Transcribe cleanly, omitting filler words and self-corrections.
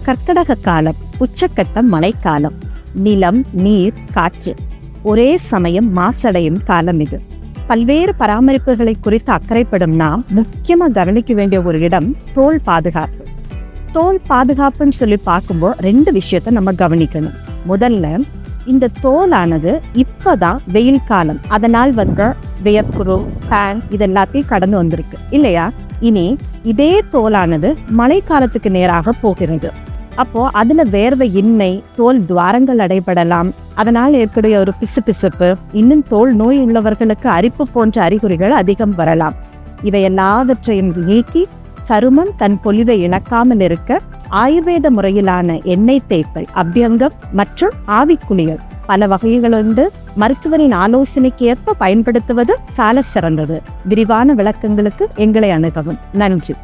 கர்க்கடக காலம், உச்சக்கட்ட மழைக்காலம், நிலம், நீர், காற்று ஒரே சமயம் மாசடையும் காலம் இது. பல்வேறு பராமரிப்புகளை குறித்து அக்கறைப்படும் நாம் முக்கியமா கவனிக்க வேண்டிய ஒரு இடம் தோல் பாதுகாப்பு. தோல் பாதுகாப்புன்னு சொல்லி பார்க்கும்போது 2 விஷயத்த நம்ம கவனிக்கணும். முதல்ல, இந்த தோலானது இப்பதான் வெயில் காலம், அதனால் வியர்க்குரு, ஃபேன் இதெல்லாத்தையும் கடந்து வந்திருக்கு இல்லையா? இனி இதே தோலானது மழைக்காலத்துக்கு நேராக போகிறது. அப்போ அதுல வேர்வை இன்மை, தோல் துவாரங்கள் அடைபடலாம். அதனால் ஏற்படைய ஒரு பிசுபிசுப்பு, இன்னும் தோல் நோய் உள்ளவர்களுக்கு அரிப்பு போன்ற அறிகுறிகள் அதிகம் வரலாம். இவை எல்லாவற்றையும் நீக்கி சருமம் தன் பொலிவை இழக்காமல் இருக்க ஆயுர்வேத முறையிலான எண்ணெய் தேய்ப்பல், அபியங்கம் மற்றும் ஆவிக்குளியல் பல வகைகள் உண்டு. மருத்துவரின் ஆலோசனைக்கு ஏற்ப பயன்படுத்துவது சால சிறந்தது. விரிவான விளக்கங்களுக்கு எங்களை அணுகவும். நன்றி.